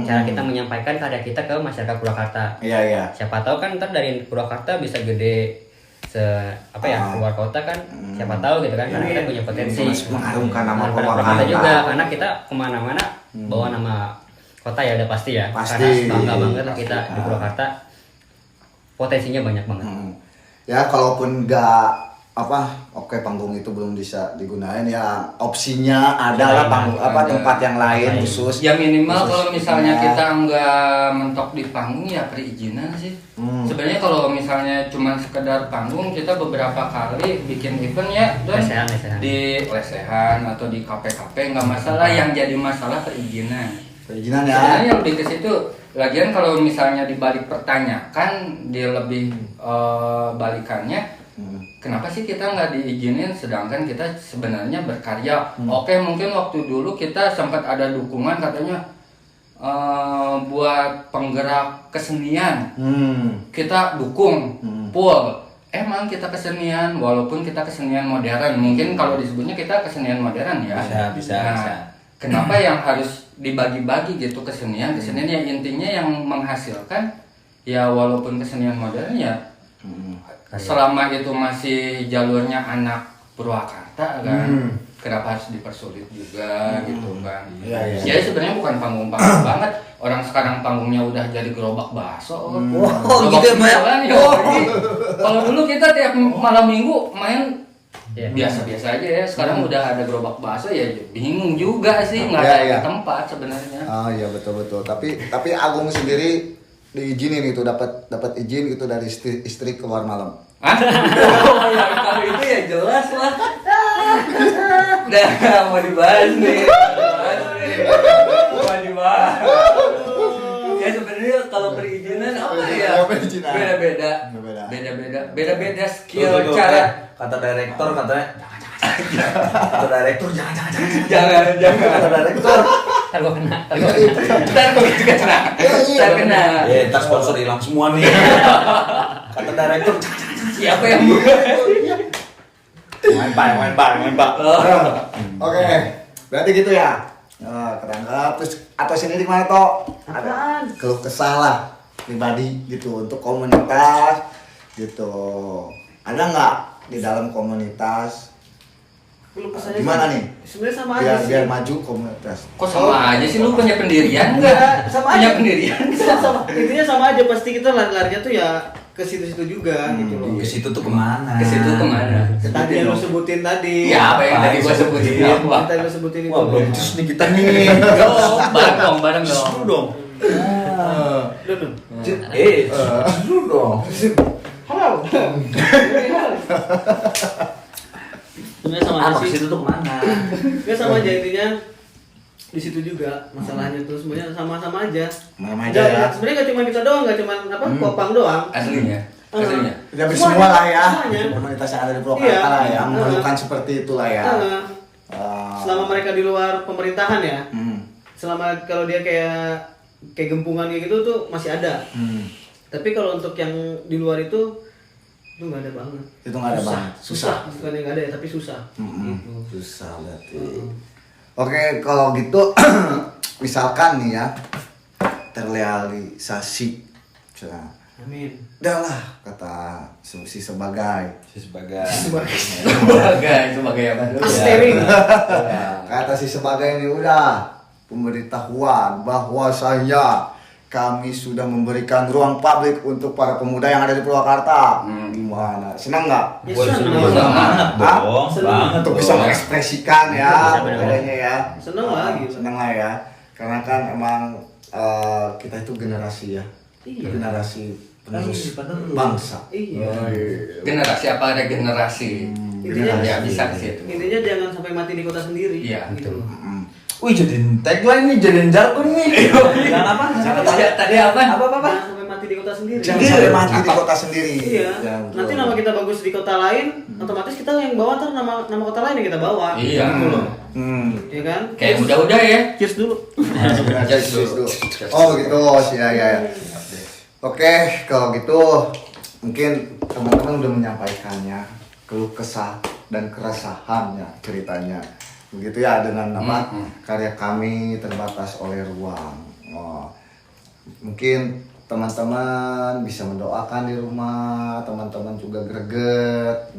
Cara kita menyampaikan karya kita ke masyarakat Purwakarta. Iya. Siapa tahu kan ntar dari Purwakarta bisa gede keluar kota kan, siapa tahu gitu kan, karena kita punya potensi mengharumkan nama Purwakarta juga, karena kita kemana-mana bawa nama kota ya udah pasti ya, Pasti. karena bangga banget lah kita di Purwakarta, potensinya banyak banget. Ya kalaupun nggak oke panggung itu belum bisa digunain ya opsinya adalah panggung tempat yang lain khusus. Ya minimal kalau misalnya kita nggak mentok di panggung ya perizinan sih. Sebenarnya kalau misalnya cuma sekedar panggung, kita beberapa kali bikin event ya Lesehan. di lesehan atau di kafe-kafe nggak masalah. Yang jadi masalah perizinan. Perizinan ya. Sebenarnya lebih ke situ. Lagian kalau misalnya dibalik pertanyakan, dia lebih balikannya. Kenapa sih kita nggak diizinin sedangkan kita sebenarnya berkarya? Oke, mungkin waktu dulu kita sempat ada dukungan katanya buat penggerak kesenian. Kita dukung full. Emang kita kesenian, walaupun kita kesenian modern. Mungkin kalau disebutnya kita kesenian modern ya. Bisa. Kenapa yang harus dibagi-bagi gitu kesenian yang intinya yang menghasilkan ya walaupun kesenian modern ya selama itu masih jalurnya anak Purwakarta kan, kenapa harus dipersulit juga gitu kan? Jadi sebenarnya bukan panggung-panggung banget. Orang sekarang panggungnya udah jadi gerobak bakso. Gitu ya, Mbak? Kalau dulu kita tiap malam minggu main biasa-biasa aja ya. Sekarang udah ada gerobak bakso ya bingung juga sih, nggak ada tempat sebenarnya. Oh iya betul. Tapi Agung sendiri diizinin itu dapat izin gitu dari istri keluar malam. Hah? Ya, kalau itu ya jelas lah. Udah mau dibahas nih. Mau dibahas. Ya sebenarnya kalau perizinan apa ya? Beda-beda skill cara. Kata direktur katanya kata direktur jangan Jangan. kata direktur Ntar gua kena. Ntar begitu kena. Ntar kena. ntar sponsor hilang semua nih. Kata direktur Siapa yang main pak. Oke. Berarti gitu ya. Ketangkap terus atau sini di mana toh? Ada keluh kesah lah pribadi gitu untuk komunitas gitu. Ada nggak di dalam komunitas? Gimana nih? Sebenarnya sama aja sih. Biar maju komunitas. Kok sama aja sih, lu punya pendirian nggak? Sama Punya aja. pendirian. Intinya sama aja, pasti kita lari-larinya tuh ya ke situ-situ juga gitu loh. Ke situ tuh kemana? Ke situ kemana? Tadi yang lu sebutin tadi. Ya apa yang tadi gua sebutin apa? Tadi lu sebutin itu. Wah belum terus nih kita nih. Bareng dong. Seru dong. Belum. Seru dong. Halo. Sebenarnya sama aja Ke sih. situ tuh kemana? Nggak sama aja intinya di situ juga masalahnya tuh semuanya sama-sama aja. Sama aja ya. Sebenarnya nggak cuma kita doang, nggak cuma Popang doang. Aslinya. Tapi semua lah ya. Semuanya. Komunitas yang ada di Purwakarta lah ya. Memerlukan seperti itulah ya. Selama mereka di luar pemerintahan ya. Selama kalau dia kayak gempungan kayak gitu tuh masih ada. Tapi kalau untuk yang di luar itu nggak ada banget. Itu nggak ada banget. Susah. Bukan yang nggak ada ya, tapi susah. Gitu. Susah berarti. Oke, kalau gitu misalkan nih ya terrealisasi. Amin. Udah lah kata si sebagai Sebagai Sebagai apa dulu? Astering. kata si sebagai ini udah pemberitahuan bahwa saya kami sudah memberikan ruang publik untuk para pemuda yang ada di Purwakarta. Gimana? Senang nggak? Ya, Wah, senang. banget Hah? dong, banget Untuk bisa dong. mengekspresikan ya, budayanya ya. Senang lah, gitu. Senang lah ya. Karena kan emang kita itu generasi ya. Iya. Generasi penerus penerus. bangsa. Iya. Generasi apa regenerasi? Intinya Ya bisa ke situ. Intinya jangan sampai mati di kota sendiri. Iya. Gitu. Wih, jadiin tagline nih, jadiin jargon nih. Jangan apa? Tadi apa? Jangan sampai mati di kota sendiri. Jangan sampai mati di kota sendiri. Iya. Jangan. Nanti nama kita bagus di kota lain, otomatis kita yang bawa ntar nama kota lain yang kita bawa. Iya. Gitu loh. Hmm. Iya kan? Kayak udah ya. Cheers dulu. Oh gitu, ya. Oke, kalau gitu mungkin teman-teman udah menyampaikannya keluh kesah dan keresahannya ceritanya. Begitu ya dengan apa karya kami terbatas oleh ruang. Oh, mungkin teman-teman bisa mendoakan di rumah, teman-teman juga greget.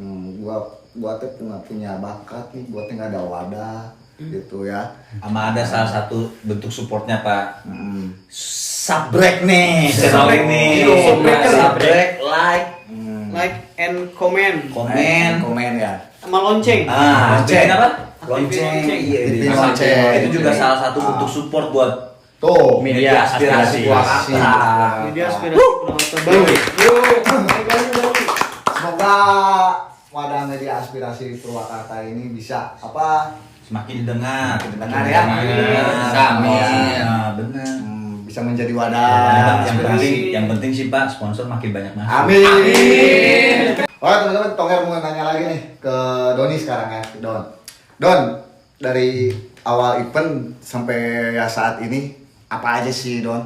Gua tuh nggak punya bakat nih, gua tuh nggak ada wadah gitu ya. Sama ada salah satu bentuk supportnya Pak. Mm. Subscribe nih, channel Subscribe. ini. Subscribe. Subscribe, like, Like and comment. komen. ya. Sama lonceng. Lonceng apa? Lonceng. Iya, Aktifin itu. lonceng. Itu juga salah satu bentuk support buat Tuh, Media aspirasi. Purwakarta. Media aspirasi Purwakarta baru. semoga wadah media aspirasi Purwakarta ini bisa apa? Semakin didengar, Didengar ya. Amin. Nah, benar. Bisa menjadi wadah Yang penting sih Pak, sponsor makin banyak masuk. Amin. Oke teman-teman, Tonger mau nanya lagi nih ke Doni sekarang ya, Don, dari awal event sampai ya saat ini apa aja sih Don?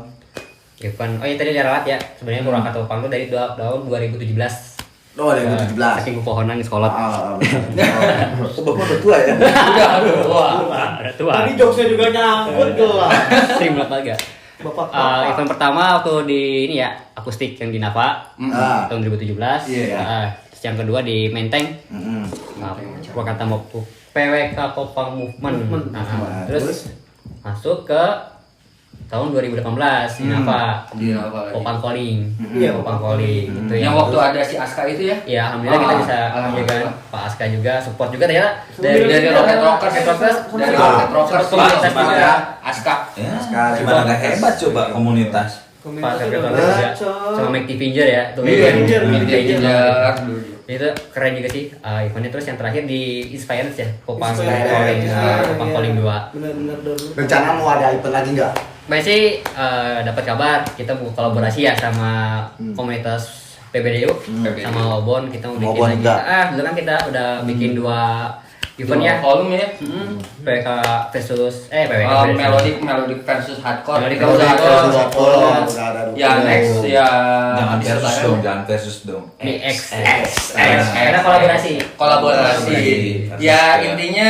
Event, oh iya tadi udah lewat ya. Sebenarnya Purwakarta Popang itu dari tahun 2017. Oh 2017. Saking kepohonan di sekolah. Bapak udah tua ya? Udah tua. Tadi jokesnya juga nyangkut gelas. Sering banget agak. Bapak. Event pertama waktu di ini ya, akustik yang di Nava tahun 2017. Iya. Terus yang kedua di Menteng. Purwakarta PWK Popang Movement. Terus masuk ke tahun 2018 di Nava. Di Nava lagi. Popang Calling. Iya, Popang Calling. Itu Yang waktu ada si Aska itu ya? ya alhamdulillah kita bisa alhamdulillah. kan Pak Aska juga support juga ternyata Dari Rocket Rockers, dari Rocket Rockers komunitas sama juga. Aska. Ya, Sekali. gimana nggak hebat coba komunitas? Pak Komunitasnya Rocket udah Rockers juga bacot. sama Make Avenger ya itu Avenger, itu keren juga sih eventnya. Terus yang terakhir di Inspirance ya Popang Inspirance, Calling Inspirance, Popang iya. Calling 2. Benar-benar Don. Rencana mau ada event lagi nggak? Baik sih dapat kabar kita mau kolaborasi ya sama komunitas PBDU sama Obon, kita mau bikin Obon lagi. juga. Dulu kan kita udah bikin 2 event ya. Volume ya? PWK versus PWK Melodic versus hardcore. Melodic Udah versus ada. hardcore. Udah ada. Ya next ya. Jangan bisa versus bareng. dong, jangan versus dong. Ini X karena kolaborasi. Kolaborasi. Kolaborasi. Ya intinya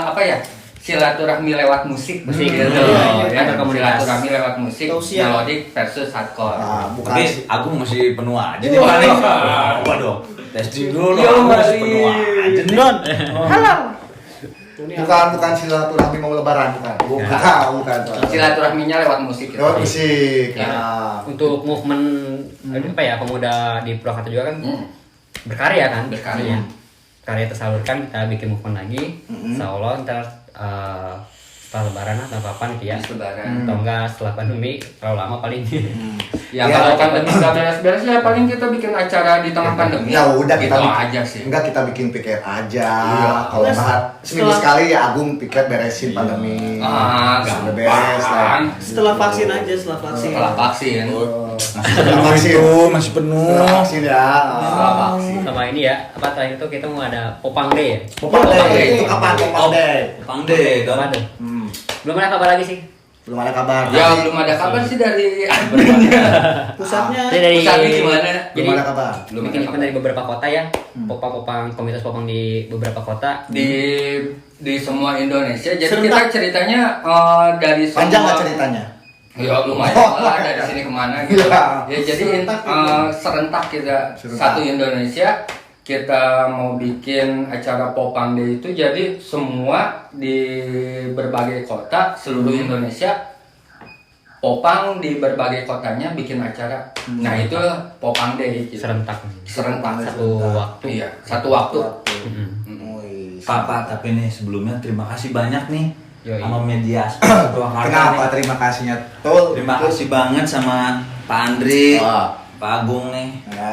apa ya? Silaturahmi lewat musik Musik, gitu. iya, Ya, antar komunitas. silaturahmi lewat musik. Tausiah. Melodic versus hardcore. Nah, bukan Tapi Agung masih penuh aja nih Pak nih. Waduh, testing dulu. Yo, Agung masih mari. penuh aja nih. Don. Halo. bukan silaturahmi mau lebaran bukan. Silaturahminya lewat musik gitu. Lewat musik. Ya. Nah, Untuk movement apa ya pemuda di Purwakarta juga kan berkarya kan. Berkarya. Karya tersalurkan, kita bikin movement lagi. Insya Allah ntar setelah lebaran atau kapan gitu ya. Habis lebaran. Atau enggak setelah pandemi terlalu lama paling. Ya, Ya, kalau pandemi nggak beres-beres ya paling kita bikin acara di tengah pandemi. ya udah kita gitu bikin aja sih. Enggak, kita bikin piket aja. Iya. Kalau Terus, bahas seminggu setelah- sekali ya Agung piket beresin pandemi. Sudah beres lah. Setelah vaksin aja, setelah vaksin. Setelah vaksin. Masih penuh. Vaksin ya. Setelah vaksin. Sama ini ya, apa terakhir itu kita mau ada Popang Day ya. Popang Popang Day Day. itu kapan Popang Day? Pang deh, Apa kan? tuh? Belum ada kabar lagi sih. Belum ada kabar. Ya belum ada kabar sih dari Pusatnya Jadi dari Pusatnya gimana? Belum ada kabar. Belum bikin ada event kabar. dari beberapa kota ya. Popang-popang komunitas popang di beberapa kota. Di semua Indonesia. Jadi Serentak. kita ceritanya dari semua. Panjang nggak ceritanya? Ya lumayan lah dari sini kemana gitu. Iya. Ya jadi serentak kita Serentak. satu Indonesia kita mau bikin acara Popang Day itu jadi semua di berbagai kota seluruh Indonesia Popang di berbagai kotanya bikin acara. Nah itu Popang Day gitu. Serentak. Satu waktu. Iya, satu waktu. Wih, Pak, tapi nih sebelumnya terima kasih banyak nih Yoi. sama media Purwakarta kenapa nih. terima kasihnya tuh? Terima kasih banget sama Pak Andri, Wah. Pak Agung nih. Ya,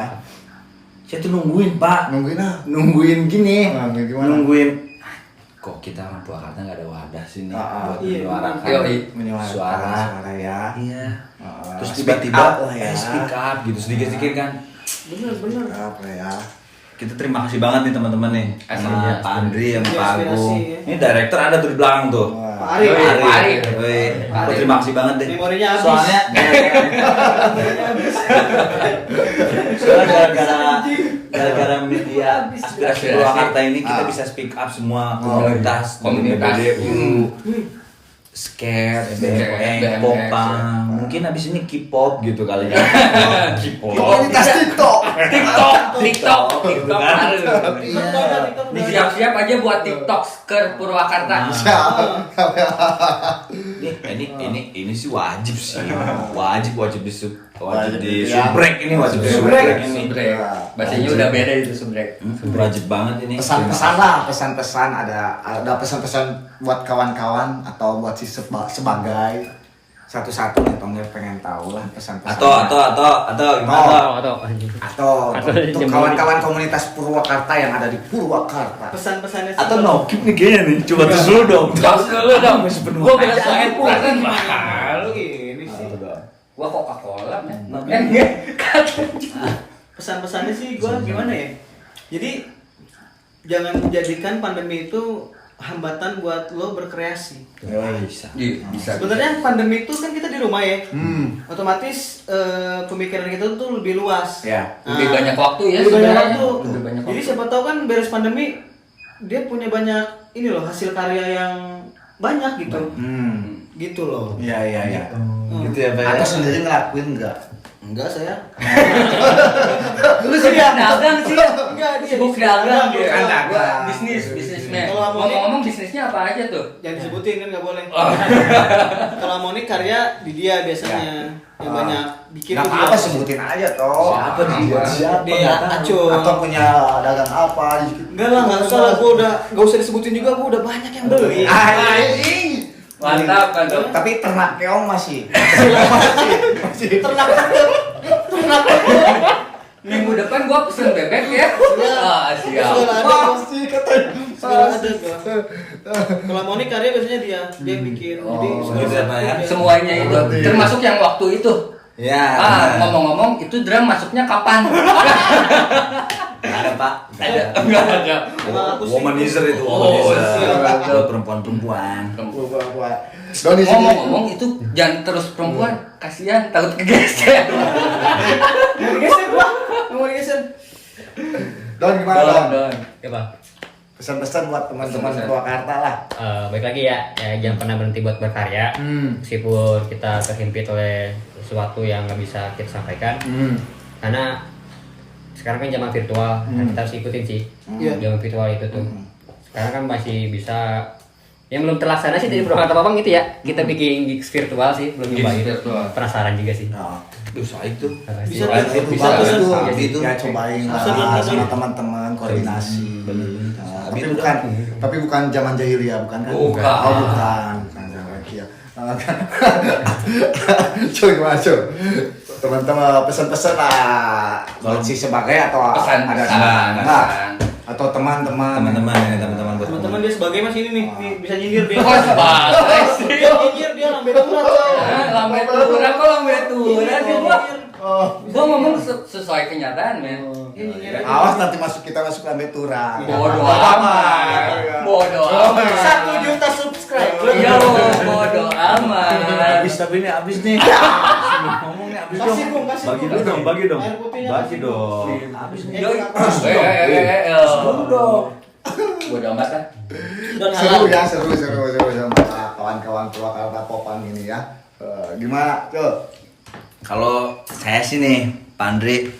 Saya tuh nungguin Pak, nungguin ah. nungguin gini, Gimana? nungguin. Kok kita orang Purwakarta nggak ada wadah sih nih buat iya, menyuarakan Yoi. Menyuarakan suara ya. Iya. Terus Speak tiba-tiba up lah ya. speak up gitu sedikit-sedikit kan. Bener. Apa ya? Kita terima kasih banget nih teman-teman nih sama Aslinya. Pak Andri sama Iya, Pak inspirasi, Agung. ya. Ini director ada tuh di belakang tuh. Wah. Pak Ari. Yoi. Pak Ari. Woi, Pak aku Ari. terima kasih banget deh. Memorinya habis. Soalnya gara-gara media aspirasi Purwakarta ini kita bisa speak up semua komunitas, Komunitas. BBDU, skate, BM, Popang, mungkin abis ini K-pop gitu kali ya. K-pop. Komunitas TikTok. TikTok gitu kan. Iya. Siap-siap aja buat TikTok ke Purwakarta. Ini sih wajib sih. Wajib Wajib di ya. subrek ini wajib di Subrek. subrek ini. Subrek. Bahasanya udah beda itu subrek. Wajib banget ini. Pesan-pesan lah, pesan-pesan ada pesan-pesan buat kawan-kawan atau buat si sebagai satu-satu nih Tongger pengen tahu lah pesan-pesan. Atau gimana? Atau untuk Jempol. kawan-kawan komunitas Purwakarta yang ada di Purwakarta. Pesan-pesannya Atau nokip nih kayaknya nih. Coba tes dulu dong. Gas dulu dong. Gua bilang soalnya perasaan Lu mahal. ini sih. Gua Coca-Cola men. Pesan-pesannya sih gue gimana ya? Jadi jangan menjadikan pandemi itu hambatan buat lo berkreasi. Bisa. Bisa. Sebenarnya pandemi itu kan kita di rumah ya. Hmm. Otomatis pemikiran kita tuh lebih luas. Ya. Lebih banyak waktu ya Lebih banyak sebenarnya. waktu. Lebih banyak Jadi waktu. siapa tahu kan beres pandemi dia punya banyak ini loh hasil karya yang banyak gitu. Gitu loh. Iya. Gitu ya, Pak. ya? Atau sendiri ngelakuin enggak? Enggak saya. Lu sudah dagang sih. Enggak dia Sibuk bisnis dagang dagang, gitu. bukan. dagang. Bisnismen. Kalau Harmoni- Ngomong-ngomong bisnisnya apa aja tuh? Jangan disebutin kan nggak boleh. Kalau Harmoni karya di dia biasanya yang banyak bikin Nggak tuh apa-apa dia. sebutin aja toh. Siapa dia? Siapa? Dia Nggak tahu. Acun. Atau punya dagang apa? Enggak lah, nggak usah lah. Gue udah nggak usah disebutin juga. Gue udah banyak yang beli. Anjing. Mantap, mantap. Tapi ternak keong masih. Ternak tetep. Ternak tetep. Minggu depan gua pesen bebek ya. Ah, siap. Segala ada. Masih katanya. Segala ada gua. Kalau Harmoni karya biasanya dia bikin. Jadi gitu ya, Pak, ya? Semuanya itu termasuk yang waktu itu. Ya. Ngomong-ngomong itu drum masuknya kapan? Nggak ada, Pak. Ada. Enggak ada. Emang aku sih- Womanizer itu, Oh, womanizer. siap. Itu perempuan-perempuan. Doni sini. Ngomong-ngomong itu jangan terus perempuan, kasihan takut kegeser. Mau digeser gua. Mau digeser. Don gimana Don? Don. Ya Bang. Pesan-pesan buat teman-teman Pesan-pesan. Purwakarta lah. Baik lagi ya, jangan pernah berhenti buat berkarya. Meskipun kita terhimpit oleh sesuatu yang nggak bisa kita sampaikan. Karena sekarang kan zaman virtual, nah kita harus ikutin sih. Iya. Zaman virtual itu tuh. Sekarang kan masih bisa yang belum terlaksana sih dari Purwakarta Papang itu ya. Kita bikin gigs virtual sih, belum nyoba Gigs itu. virtual. Penasaran juga sih. Nah, Dosa itu. Bisa, itu bisa, bagus bisa. tuh. Sabi itu. Ya cobain lah Bisa. sama teman-teman koordinasi. Nah, Sabi tapi itu bukan zaman jahiliyah bukan kan? Bukan. Oh bukan zaman jahiliyah. Coba gimana coba? Teman-teman pesan-pesan lah buat si sebagai atau Pesan, ada pesan, enggak? pesan. Atau teman-teman. Teman-teman buat Teman-teman dia sebagai mas ini nih bisa nyindir dia. Oh, sebagai sih. Dia nyindir dia lambe turat coy. Lambe turun kok lambe turun sih gua. Oh. Gua ngomong sesuai kenyataan, men. Dia nyindir. Awas nanti kita masuk lambe turang. Bodoh amat. Bodoh amat. 1 juta subscriber. Iya, bodoh amat. Habis tapi ini habis nih. Ngomong nih habis Kasih, dong. Bung, kasih, Bagi Bung. dong, bagi dong. Air putihnya Bagi kasih, dong. Bung. Habis nih. Yoi. dong. Bodoh amat kan. Dan Seru halal. ya, seru sama kawan-kawan Purwakarta Popang ini ya. Gimana tuh? Kalau saya sih nih, Pak Andri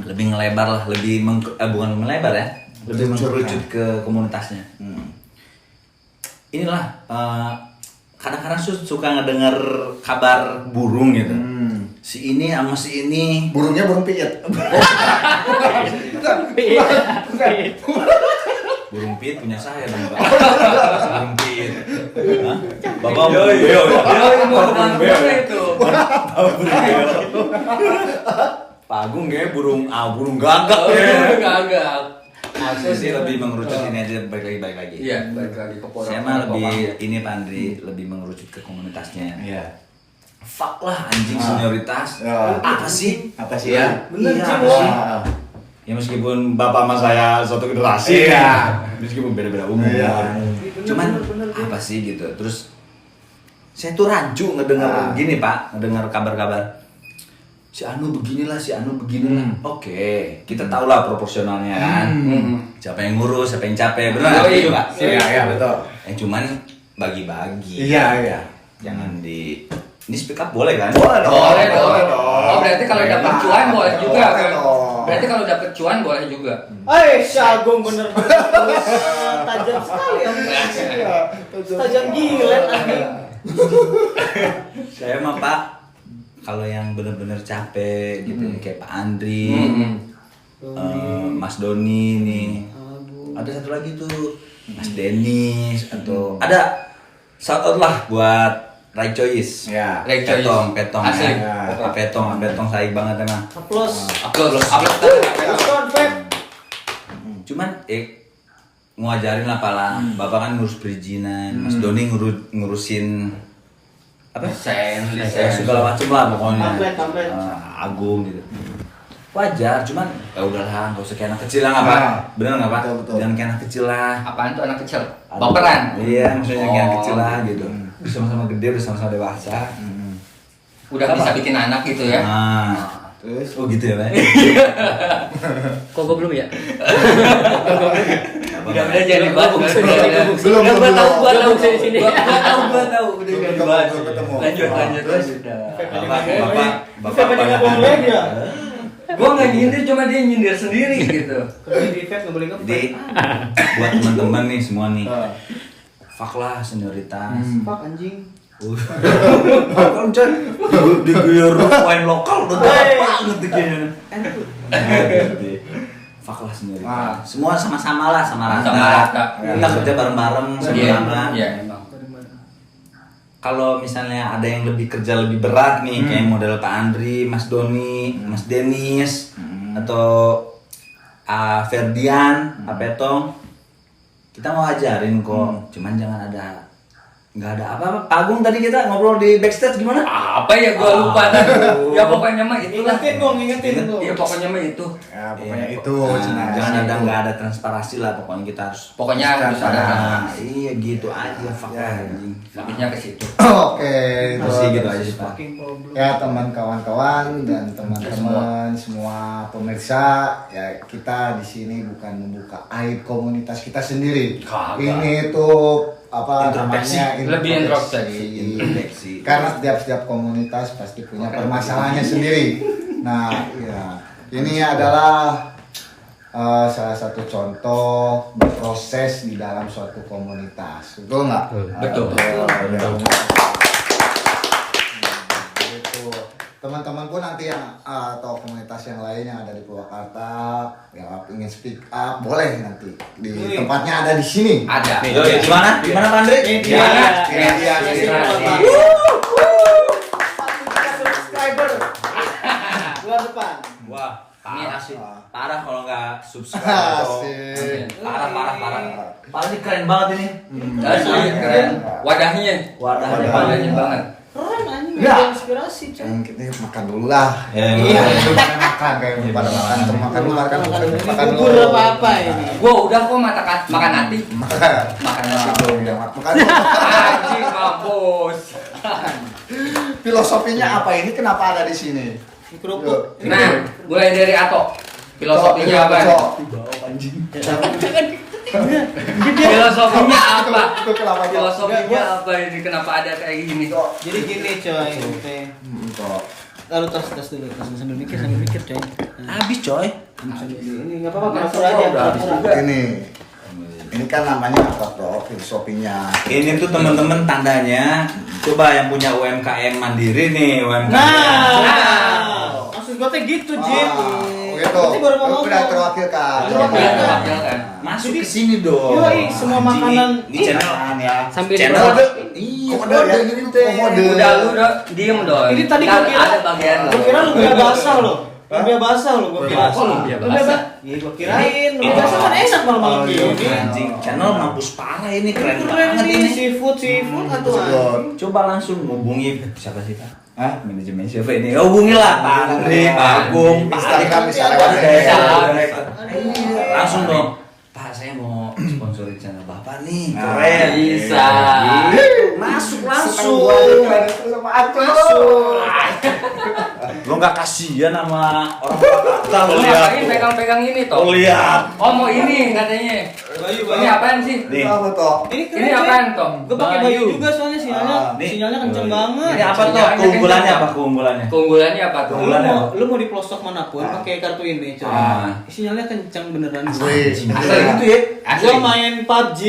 lebih ngelebar lah, lebih bukan melebar ya, lebih Meluncur, mengkerucut ke komunitasnya. Inilah kadang-kadang suka ngedenger kabar burung gitu. Si ini sama si ini. Burungnya burung piit. Burung piit punya saya dong, Pak. Burung piit. Hah? Bapak burung beo. Burung beo itu. Burung beo. Pak Agung kayak burung gagak ya. Gagak. Saya sih lebih mengerucut ini aja balik lagi. Iya, balik lagi ke Saya mah lebih ini Pak Andri, lebih mengerucut ke komunitasnya. Iya. Fuck lah anjing senioritas. Apa sih? Apa sih ya? Bener, Iya, Cing, apa Bang. sih? Ya meskipun bapak sama saya satu generasi Iya. meskipun beda-beda umur. Iya. Cuman apa sih gitu. Terus saya tuh rancu ngedengar gini Pak, ngedengar kabar-kabar. Si Anu beginilah, si Anu beginilah. Oke, kita tahu lah proporsionalnya kan. Siapa yang ngurus, siapa yang capek, benar nggak gitu Pak? Iya, betul. Cuman bagi-bagi. Iya. Jangan ini speak up boleh kan? Boleh dong. Boleh dong. Oh, berarti kalau dapat cuan boleh juga Boleh kan? dong. Berarti kalau dapat cuan boleh juga. Si Agung bener-bener tajam sekali ya. Tajam gilet anjing. Saya mah Pak, kalau yang bener-bener capek gitu kayak Pak Andri, Mas Doni nih, ada satu lagi tuh Mas Denis atau ada shout out lah buat Ray Choice. Ya. Ray Choice. Petong Asli. ya. Petong saik banget emang. Applause. Upload. Respon, Feb. Cuman ngajarin lah pala. Bapak kan ngurus perizinan, Mas Doni ngurusin apa? Desain. Segala macam lah pokoknya. Template. Agung gitu. Wajar, cuman ya udahlah, nggak usah kayak anak kecil lah nggak Pak? Bener nggak Pak? Betul. Jangan kayak anak kecil lah. Apaan tuh anak kecil? Baperan. Iya, maksudnya kayak anak kecil lah Oh. gitu. Udah sama-sama gede, udah sama-sama dewasa. Udah bisa bikin anak gitu ya. Nah, Terus oh gitu ya Pak? Kok gue belum ya? Udah jadi bagus. Belum. Gua tahu di sini. Gua tahu udah Belum jadi ketemu, bahas. belum ketemu. Lanjut. Bapak Pada ngomong lagi ya. Gua nggak nyindir, cuma dia nyindir sendiri gitu. Kalau di Feb nggak boleh Jadi buat teman-teman nih semua nih, fuck lah senioritas. Fuck anjing. Kan coy, diguyur wine lokal udah gak banget kayaknya. Fuck lah senioritas. Semua sama-sama lah, sama Sama rata. rata. Kita kerja bareng-bareng sama-sama. Iya, emang. Kalau misalnya ada yang lebih kerja lebih berat nih, kayak model Pak Andri, Mas Doni, Mas Denis, atau Ferdian, Petong, kita mau ajarin kok. Cuman jangan nggak ada apa-apa. Pak Agung tadi kita ngobrol di backstage gimana? Apa ya gua lupa tadi. Ya pokoknya mah itulah. Ingetin tuh. Iya pokoknya mah itu. ya pokoknya Iya, itu Cina. jangan ada nggak ada transparasi lah, pokoknya kita harus. Pokoknya harus ada. Iya gitu aja, fuck lah, anjing. Lebihnya ke situ. Oke, itu Masih gitu aja sih Pak. Fucking problem. ya teman kawan-kawan dan teman-teman semua pemirsa, ya kita di sini bukan membuka aib komunitas kita sendiri. Kagak. Ini tuh apa Introspeksi. namanya, Lebih introspeksi. karena setiap komunitas pasti punya permasalahannya sendiri. Nah, ya ini adalah salah satu contoh berproses di dalam suatu komunitas, betul nggak? Betul. Betul. Gitu. Teman-temanku nanti yang atau komunitas yang lain yang ada di Purwakarta yang ingin speak up boleh nanti di tempatnya ada di sini. Ada. Yo, ya, gimana? Gimana Pak Andri? Gimana? Subscriber. Bulan depan. Wah, parah sih. Parah kalau nggak subscribe atau Asik. parah. Parah ini keren banget ini. Asli keren. Wadahnya. Wadahnya Wadahnya banget. Keren anjing, Ya. ada inspirasi coy. Kita makan dulu lah. Ya, Iya, iya. makan kayak pada makan makan dulu makan Bubur apa ini? Gua udah kok makan hati. Makan nasi dulu. udah. Makan. Anjing mampus. Filosofinya apa ini? Kenapa ada di sini? Kerupuk. Nah, mulai dari Ato. Filosofinya apa? Filosofinya apa? Itu kenapa? Filosofinya apa ini? Kenapa ada kayak gini? Jadi gini coy, teh. Lalu tas dulu, sambil mikir coy. Habis coy. Ini nggak apa-apa, pura-pura aja. Ini Ini kan namanya apa bro, filosofinya. Ini tuh teman-teman tandanya. Coba yang punya UMKM mandiri nih, UMKM. Maksud gue teh gitu, Jin. Gitu. Berarti baru mau ngomong. Udah terwakilkan. Terwakilkan. Masuk ke sini dong. Yoi, semua makanan. Ini channel ya. Sambil channel. Iya, kode ya gini teh. Kode. Udah lu diem dong. Ini tadi Ntar gua kira- ada bagian lo. Gue kira lumpia basah loh. Lumpia basah loh gue kira. Oh, lumpia basah. Lumpia basah. Iya gue kirain. Lumpia basah kan enak malam-malam Oh, iya. gini. Anjing, channel mampus parah ini, keren Keren banget nih ini. seafood atau Coba langsung hubungi siapa sih Pak? Hah? Manajemen siapa ini? Hubungilah Pak Andri, Pak Agung, Pak Instagram Adi. bisa lewat Bisa. Iya. Langsung dong. Pak, saya mau sponsorin channel Bapak nih. Nah, Keren. bisa. Masuk Langsung. langsung. Masuk. Lo nggak kasihan sama orang Jakarta lo Lu lihat. ngapain pegang-pegang ini toh? Lo lihat. Oh mau ini katanya. Ini apaan sih? Nih. Apa toh? Ini apaan toh? Gue pakai Bayu juga soalnya sinyalnya. Nih. Sinyalnya kenceng banget. Ini apa tuh? Sinyalnya Keunggulannya kenceng. apa? Keunggulannya? Keunggulannya apa tuh? Lu mau di pelosok manapun pakai kartu ini, coy. Ah. Sinyalnya kenceng beneran. Wih, Asal gitu ya. Asli. Gua main PUBG.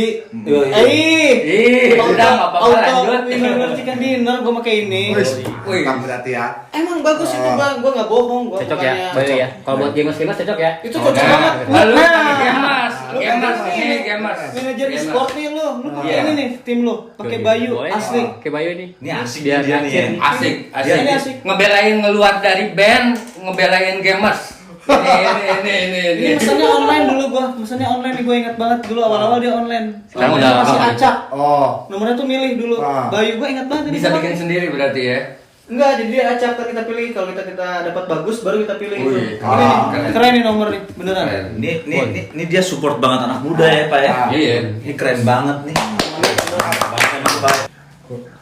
Yoi. Ih, udah nggak apa-apa lanjut. Winner chicken dinner gua pakai ini. Wih. Mantap berarti ya. Emang bagus itu Bang, gua nggak bohong, gua Cocok ya, bukannya- Bayu ya. Kalau buat gamers cocok ya. Itu cocok banget. Lalu Nah, gamers, lu gamers kan ini gamers. manajer Gamers. e-sport nih lu pakai Iya. ini nih tim lu, pakai Oke, Bayu boleh. asli. Oke Bayu ini. Ini asik Biar dia nih ya. naksir. Asik, asik. Ini asik. Ngebelain ngeluar dari band, ngebelain gamers. Ini. Ini mesennya online dulu gua, mesennya online nih gua ingat banget dulu awal-awal dia online. Sekarang Nomornya udah masih lama. acak. Oh. Nomornya tuh milih dulu. Ah. Bayu gua ingat banget ini Bisa gua bikin pakai. sendiri berarti ya. Enggak, jadi dia acak ntar kita pilih. Kalau kita dapat bagus baru kita pilih itu. Wih, Ini nih, keren. keren nih nomor nih, beneran. Keren. Ini dia support banget anak muda ya Pak ya. Iya. Ini keren banget nih.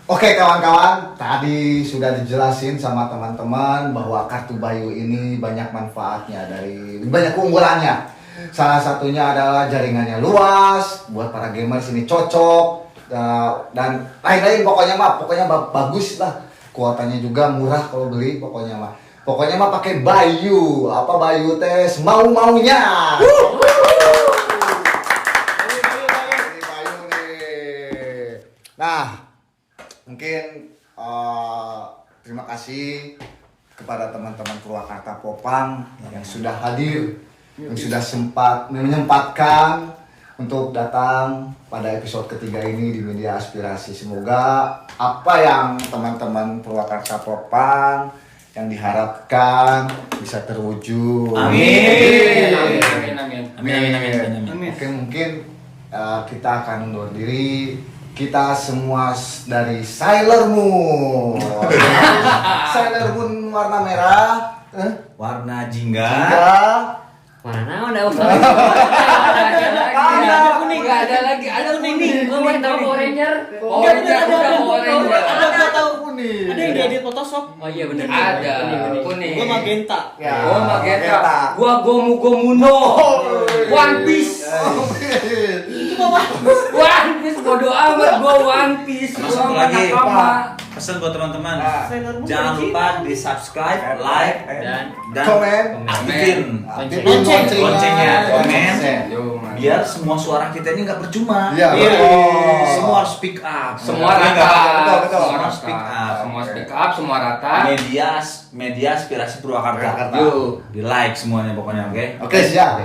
Oke kawan-kawan, tadi sudah dijelasin sama teman-teman bahwa kartu Bayu ini banyak manfaatnya, dari banyak keunggulannya. Salah satunya adalah jaringannya luas, buat para gamers ini cocok, dan lain-lain pokoknya bagus lah. Kuotanya juga murah kalau beli, pokoknya mah pakai Bayu. Apa Bayu tes mau-maunya. Ini Bayu nih. Nah, mungkin terima kasih kepada teman-teman Purwakarta Popang yang sudah hadir, yang sudah menyempatkan untuk datang pada episode ketiga ini di Media Aspirasi. Semoga apa yang teman-teman Purwakarta Popang yang diharapkan bisa terwujud. Amin. Amin. Oke, mungkin kita akan undur diri. Kita semua dari Sailor Moon. Sailor Moon warna merah. Warna jingga. Tiga. Mana ada usah. Ada kuning, ada lagi, ada kuning. Lu mau tahu Power Ranger? Power Ranger, udah Power Ranger. Ada tahu kuning. Ada yang diedit Photoshop. Oh iya benar. Ada kuning. Gua magenta. Ya, Gua magenta. magenta. Gua Gomu-Gomuno. One Piece. Itu apa? One Piece bodo amat, gua One Piece. Gua Masuk sama lagi. nakama. Pesan buat teman-teman. Sailor Moon Jangan dari lupa di subscribe, like, dan Komen. aktifin Aktifin loncengnya, komen. Yo, man. Biar semua suara kita ini nggak percuma. Iya, Iya. betul. Semua harus speak up. Semua Iya rata. nggak? Betul. Semua harus speak up. Semua speak up, semua rata. Media aspirasi Purwakarta. Purwakarta. Yuk. Di like semuanya pokoknya, oke? Oke, siap.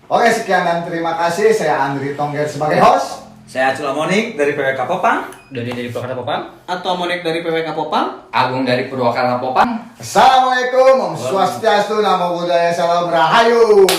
Oke, sekian dan terima kasih. Saya Andri Tongger sebagai host. Saya Acula Monik dari PWK Popang. Doni dari Purwakarta Popang. Atau Monik dari PWK Popang. Agung dari Purwakarta Popang. Assalamualaikum, Om Swastiastu, Namo Buddhaya, Salam Rahayu.